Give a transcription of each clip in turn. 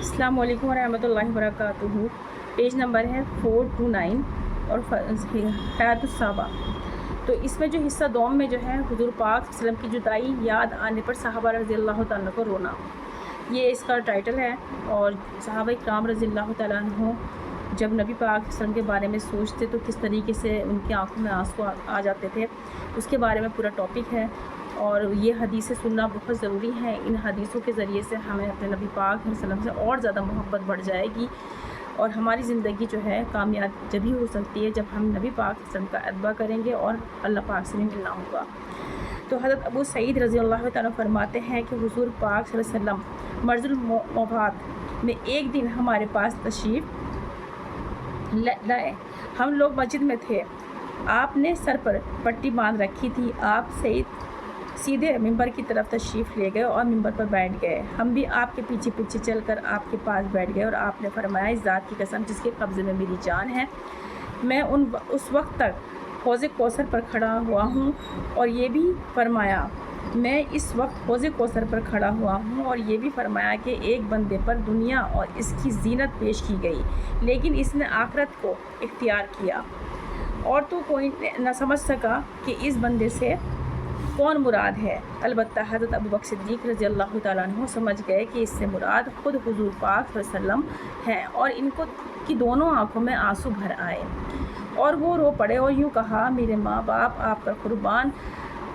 अस्सलाम वालेकुम रहमतुल्लाहि वबरकातुहू। पेज नंबर है 429 और हयातुस्सहाबा। तो इसमें जो हिस्सा दोम में जो है हुज़ूर पाक वसल्लम की जुदाई याद आने पर सहाबा रज़ी अल्लाह तआला को रोना, ये इसका टाइटल है। और सहाबा इकराम रज़ी अल्लाह तआला अन्हुम जब नबी पाक वसल्लम के बारे में सोचते तो किस तरीके से उनकी आंखों में आंसू आ जाते थे, उसके बारे में पूरा टॉपिक है। और ये हदीसें सुनना बहुत ज़रूरी है। इन हदीसों के ज़रिए से हमें अपने नबी पाक वसल्लम से और ज़्यादा मोहब्बत बढ़ जाएगी और हमारी ज़िंदगी जो है कामयाब जब ही हो सकती है जब हम नबी पाक वसल्लम का अदबा करेंगे और अल्लाह पाक से भी मिलना होगा। तो हज़रत अबू सईद रज़ी अल्लाह तआला फरमाते हैं कि हुज़ूर पाक सल्लल्लाहु अलैहि वसल्लम मर्ज़ुल मौत में एक दिन हमारे पास तशरीफ़ लाए। हम लोग मस्जिद में थे, आपने सर पर पट्टी बांध रखी थी। आप सईद सीधे मिंबर की तरफ तशरीफ़ ले गए और मिंबर पर बैठ गए। हम भी आपके पीछे पीछे चलकर आपके पास बैठ गए और आपने फरमाया, इस ज़ात की कसम जिसके कब्ज़े में मेरी जान है, मैं उस वक्त तक हौज़े कौसर पर खड़ा हुआ हूँ। और ये भी फरमाया, मैं इस वक्त हौज़े कौसर पर खड़ा हुआ हूँ। और ये भी फरमाया कि एक बंदे पर दुनिया और इसकी ज़ीनत पेश की गई, लेकिन इसने आखिरत को इख्तियार किया और तो कोई न समझ सका कि इस बंदे से कौन मुराद है। अलबत्ता हज़रत अबू बकर सिद्दीक़ रज़ी अल्लाह तआला अन्हु समझ गए कि इससे मुराद ख़ुद हुज़ूर पाक वसल्लम है और इनको की दोनों आँखों में आंसू भर आए और वो रो पड़े और यूँ कहा, मेरे माँ बाप आप पर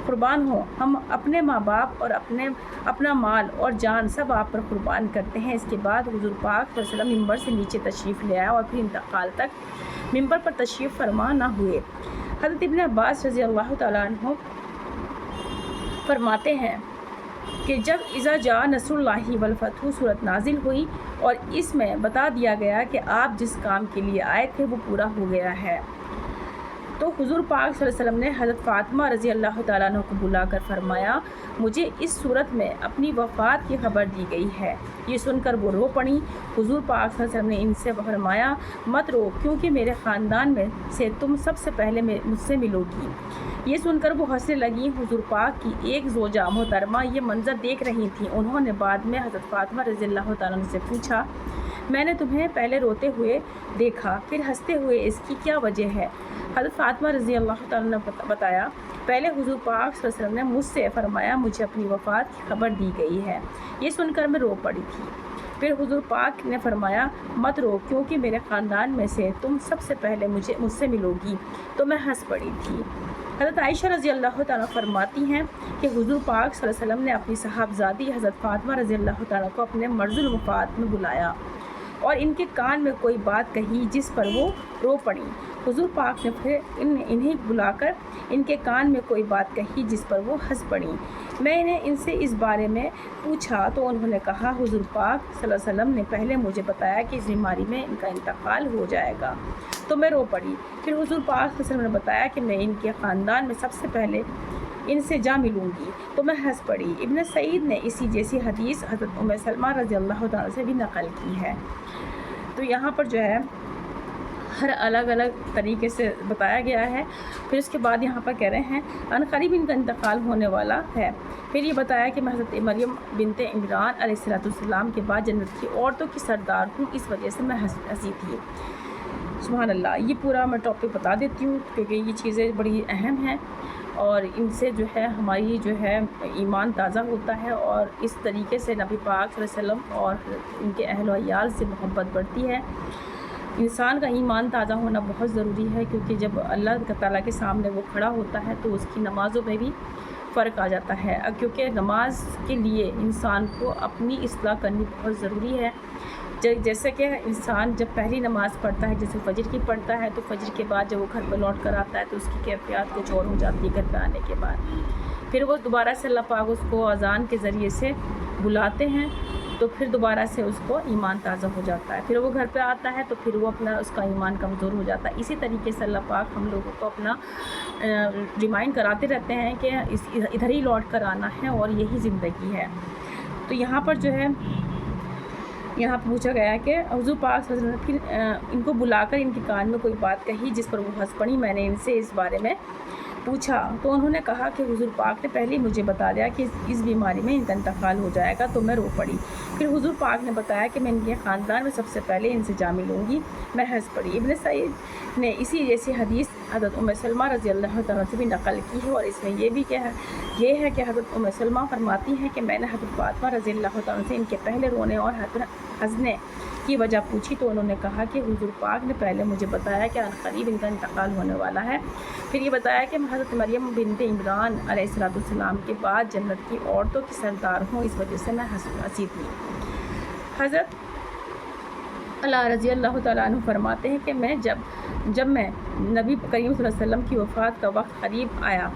कुर्बान हो। हम अपने माँ बाप और अपना माल और जान सब आप पर कुर्बान करते हैं। इसके बाद हुज़ूर पाक वसल्लम मिंबर से नीचे तशरीफ़ ले आया और फिर इंतकाल तक मिंबर पर तशरीफ़ फरमा ना हुए। हज़रत इब्न अब्बास रज़ी अल्लाह तआला अन्हु फरमाते हैं कि जब इज़ा जा नसरुल्लाहि वल फतहु सूरत नाजिल हुई और इसमें बता दिया गया कि आप जिस काम के लिए आए थे वो पूरा हो गया है, तो हुज़ूर पाक सल्लल्लाहु अलैहि वसल्लम ने हज़रत फ़ातिमा रज़ी अल्लाह तआला अन्हा को बुलाकर फरमाया, मुझे इस सूरत में अपनी वफ़ात की खबर दी गई है। ये सुनकर वो रो पड़ी। हुज़ूर पाक सल्लल्लाहु अलैहि वसल्लम ने इनसे फरमाया, मत रो, क्योंकि मेरे ख़ानदान में से तुम सबसे पहले मुझसे मिलोगी। ये सुनकर वो हंसने लगी। हुज़ूर पाक की एक ज़ौजा मोहतरमा ये मंज़र देख रही थी। उन्होंने बाद में हज़रत फ़ातिमा रज़ी अल्लाह तआला अन्हा से पूछा, मैंने तुम्हें पहले रोते हुए देखा, फिर हंसते हुए, इसकी क्या वजह है? हज़रत फ़ातिमा रज़ी अल्लाह तआला ने बताया, पहले हुज़ूर पाक सल्लल्लाहु अलैहि वसल्लम ने मुझसे फरमाया, मुझे अपनी वफ़ात की खबर दी गई है। ये सुनकर मैं रो पड़ी थी। फिर हुज़ूर पाक ने फरमाया, मत रो, क्योंकि मेरे ख़ानदान में से तुम सबसे पहले मुझसे मिलोगी। तो मैं हंस पड़ी थी। हज़रत आयशा रज़ी अल्लाह तआला फरमाती हैं कि हुज़ूर पाक सल्लल्लाहु अलैहि वसल्लम ने अपनी साहबज़ादी हज़रत फ़ातिमा रज़ी अल्लाह तआला को अपने मर्ज़ुल वफ़ात में बुलाया और इनके कान में कोई बात कही जिस पर वो रो पड़ी। हुज़ूर पाक ने फिर इन्हें बुलाकर इनके कान में कोई बात कही जिस पर वो हंस पड़ी। मैंने इनसे इस बारे में पूछा तो उन्होंने कहा, हुज़ूर पाक सल्लल्लाहु अलैहि वसल्लम ने पहले मुझे बताया कि इस बीमारी में इनका इंतकाल हो जाएगा, तो मैं रो पड़ी। फिर हुज़ूर पाक सल्लल्लाहु अलैहि वसल्लम ने बताया कि मैं इनके ख़ानदान में सबसे पहले इनसे जा मिलूँगी, तो मैं हंस पड़ी। इब्न सईद ने इसी जैसी हदीस हज़रत उम्मे सलमा रज़ी अल्लाह तआला से भी नक़ल की है। तो यहाँ पर जो है हर अलग अलग तरीके से बताया गया है। फिर उसके बाद यहाँ पर कह रहे हैं, अनक़रीब इनका इंतकाल होने वाला है। फिर ये बताया कि मैं हज़रत मरियम बिनते इमरान अलैहिस्सलाम के बाद जन्नत की औरतों की सरदार हूँ, इस वजह से मैं हंसी थी। सुभान अल्लाह। ये पूरा मैं टॉपिक बता देती हूँ क्योंकि ये चीज़ें बड़ी अहम हैं और इनसे जो है हमारी जो है ईमान ताज़ा होता है और इस तरीके से नबी पाक सल्लल्लाहु अलैहि वसल्लम और इनके अहल व अयाल से मोहब्बत बढ़ती है। इंसान का ईमान ताज़ा होना बहुत ज़रूरी है क्योंकि जब अल्लाह ताला के सामने वो खड़ा होता है तो उसकी नमाज़ों में भी फ़र्क आ जाता है, क्योंकि नमाज के लिए इंसान को अपनी इस्लाह करनी बहुत ज़रूरी है। जैसे कि इंसान जब पहली नमाज़ पढ़ता है, जैसे फ़जर की पढ़ता है, तो फ़जर के बाद जब वो घर पर लौट कर आता है तो उसकी कैफियत कुछ और हो जाती है। घर पर आने के बाद फिर वो दोबारा से अल्लाह पाक उसको अज़ान के ज़रिए से बुलाते हैं, तो फिर दोबारा से उसको ईमान ताज़ा हो जाता है। फिर वो घर पे आता है तो फिर वो अपना उसका ईमान कमज़ोर हो जाता है। इसी तरीके से अल्लाह पाक हम लोगों को अपना रिमाइंड कराते रहते हैं कि इधर ही लौट कर आना है और यही ज़िंदगी है। तो यहाँ पर जो है यहाँ पूछा गया है कि हुज़ूर पाक सल्लल्लाहु अलैहि वसल्लम ने फिर इनको बुलाकर इनके कान में कोई बात कही जिस पर वो हंस पड़ी। मैंने इनसे इस बारे में पूछा तो उन्होंने कहा कि हुज़ूर पाक ने पहले ही मुझे बता दिया कि इस बीमारी में इनका इंतकाल हो जाएगा, तो मैं रो पड़ी। پھر حضور پاک نے بتایا کہ میں ان کے خاندان میں سب سے پہلے ان سے جا ملوں گی۔ میں ہنس پڑی۔ ابن سعید نے اسی جیسی حدیث حضرت ام سلمہ رضی اللہ تعالیٰ سے بھی نقل کی ہے، اور اس میں یہ ہے کہ حضرت ام سلمہ فرماتی ہیں کہ میں نے حضرت فاطمہ رضی اللہ تعالیٰ سے ان کے پہلے رونے اور حزنے کی وجہ پوچھی تو انہوں نے کہا کہ حضور پاک نے پہلے مجھے بتایا کہ عنقریب ان کا انتقال ہونے والا ہے، پھر یہ بتایا کہ میں حضرت مریم بنت عمران علیہ السلام کے بعد جنت کی عورتوں کی سردار ہوں، اس وجہ سے میں ہنسی تھی۔ حضرت اللہ رضی اللہ تعالیٰ عنہ فرماتے ہیں کہ جب میں نبی کریم صلی اللہ علیہ وسلم کی وفات کا وقت قریب آیا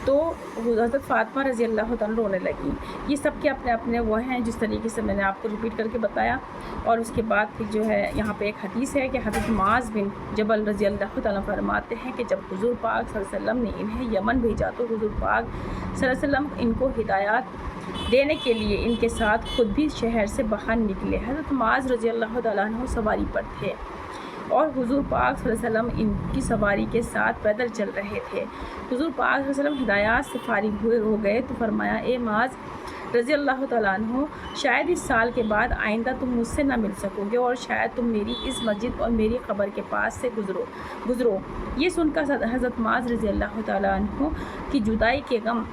تو حضرت فاطمہ رضی اللہ تعالیٰ رونے لگیں۔ یہ سب کے اپنے اپنے وہ ہیں جس طریقے سے میں نے آپ کو ریپیٹ کر کے بتایا۔ اور اس کے بعد پھر جو ہے یہاں پہ ایک حدیث ہے کہ حضرت معاذ بن جبل رضی اللہ تعالیٰ فرماتے ہیں کہ جب حضور پاک صلی اللہ علیہ وسلم نے انہیں یمن بھیجا تو حضور پاک صلی اللہ علیہ وسلم ان کو ہدایات دینے کے لیے ان کے ساتھ خود بھی شہر سے باہر نکلے۔ حضرت معاذ رضی اللہ تعالیٰ عنہ سواری پر تھے اور حضور پاک صلی اللہ علیہ وسلم ان کی سواری کے ساتھ پیدل چل رہے تھے۔ حضور پاک صلی اللہ علیہ وسلم ہدایات سے فارغ ہو گئے تو فرمایا، اے معاذ رضی اللہ تعالیٰ عنہ، شاید اس سال کے بعد آئندہ تم مجھ سے نہ مل سکو گے اور شاید تم میری اس مسجد اور میری قبر کے پاس سے گزرو۔ یہ سن کر حضرت معاذ رضی اللہ تعالیٰ عنہ کی جدائی کے غم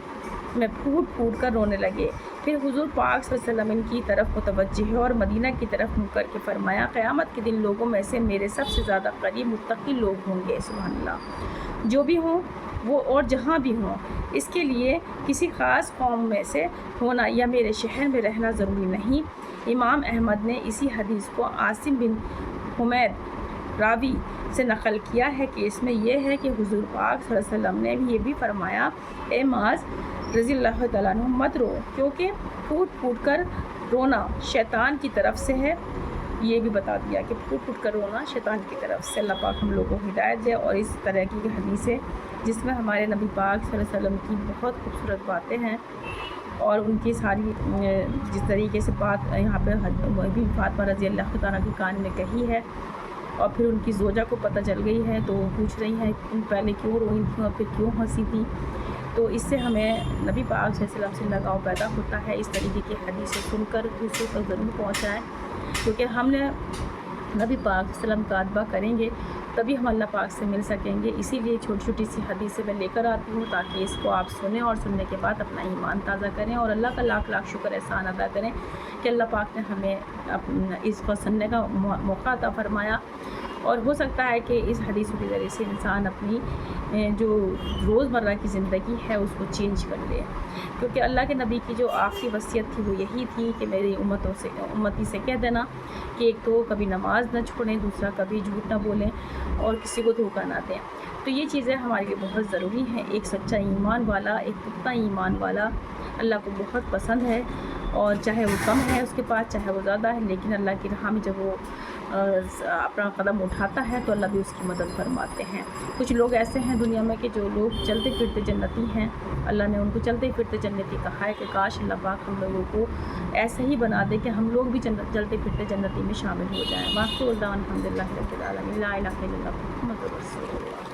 میں پھوٹ کر رونے لگے۔ پھر حضور پاک صلی اللہ علیہ وسلم ان کی طرف متوجہ ہوئے اور مدینہ کی طرف منہ کر کے فرمایا، قیامت کے دن لوگوں میں سے میرے سب سے زیادہ قریب متقی لوگ ہوں گے۔ سبحان اللہ۔ جو بھی ہوں وہ اور جہاں بھی ہوں، اس کے لیے کسی خاص قوم میں سے ہونا یا میرے شہر میں رہنا ضروری نہیں۔ امام احمد نے اسی حدیث کو عاصم بن حمید راوی سے نقل کیا ہے کہ اس میں یہ ہے کہ حضور پاک صلی اللہ علیہ وسلم نے یہ بھی فرمایا، اے معاذ رضی اللہ تعالیٰ عنہ مت رو، کیونکہ پھوٹ کر رونا شیطان کی طرف سے ہے۔ یہ بھی بتا دیا کہ پھوٹ کر رونا شیطان کی طرف سے۔ اللہ پاک ہم لوگوں کو ہدایت دے۔ اور اس طرح کی حدیث ہے جس میں ہمارے نبی پاک صلی اللہ علیہ وسلم کی بہت خوبصورت باتیں ہیں اور ان کی ساری جس طریقے سے بات یہاں پہ بھی فاطمہ رضی اللہ تعالیٰ کے کان میں کہی ہے اور پھر ان کی زوجہ کو پتہ چل گئی ہے تو وہ پوچھ رہی ہیں تم پہلے کیوں روئی تھیں اور پھر کیوں ہنسی تھی۔ تو اس سے ہمیں نبی پاک صلی اللہ علیہ وسلم سے لگاؤ پیدا ہوتا ہے۔ اس طریقے کی حدیثیں سن کر دوسروں تک ضرور پہنچائیں، کیونکہ ہم نے نبی پاک صلی اللہ علیہ وسلم کا ادبہ کریں گے تبھی ہم اللہ پاک سے مل سکیں گے۔ اسی لیے چھوٹی چھوٹی سی حدیثیں میں لے کر آتی ہوں تاکہ اس کو آپ سنیں اور سننے کے بعد اپنا ایمان تازہ کریں اور اللہ کا لاکھ لاکھ شکر احسان ادا کریں کہ اللہ پاک نے ہمیں اس کو سننے کا موقع عطا فرمایا۔ اور ہو سکتا ہے کہ اس حدیث کے ذریعے سے انسان اپنی جو روزمرہ کی زندگی ہے اس کو چینج کر لے، کیونکہ اللہ کے نبی کی جو آخری وصیت تھی وہ یہی تھی کہ میری امتی سے کہہ دینا کہ ایک تو کبھی نماز نہ چھوڑیں، دوسرا کبھی جھوٹ نہ بولیں اور کسی کو دھوکہ نہ دیں۔ تو یہ چیزیں ہمارے لیے بہت ضروری ہیں۔ ایک سچا ایمان والا، ایک پختہ ایمان والا اللہ کو بہت پسند ہے، اور چاہے وہ کم ہے اس کے پاس، چاہے وہ زیادہ ہے، لیکن اللہ کی راہ میں جب وہ اپنا قدم اٹھاتا ہے تو اللہ بھی اس کی مدد فرماتے ہیں۔ کچھ لوگ ایسے ہیں دنیا میں کہ جو لوگ چلتے پھرتے جنتی ہیں، اللہ نے ان کو چلتے پھرتے جنتی کہا ہے کہ کاش اللہ پاک ہم لوگوں کو ایسے ہی بنا دے کہ ہم لوگ بھی چلتے پھرتے جنتی میں شامل ہو جائیں۔ باقی الحمد للہ رب العالمین، لا الہ الا اللہ محمد رسول اللہ۔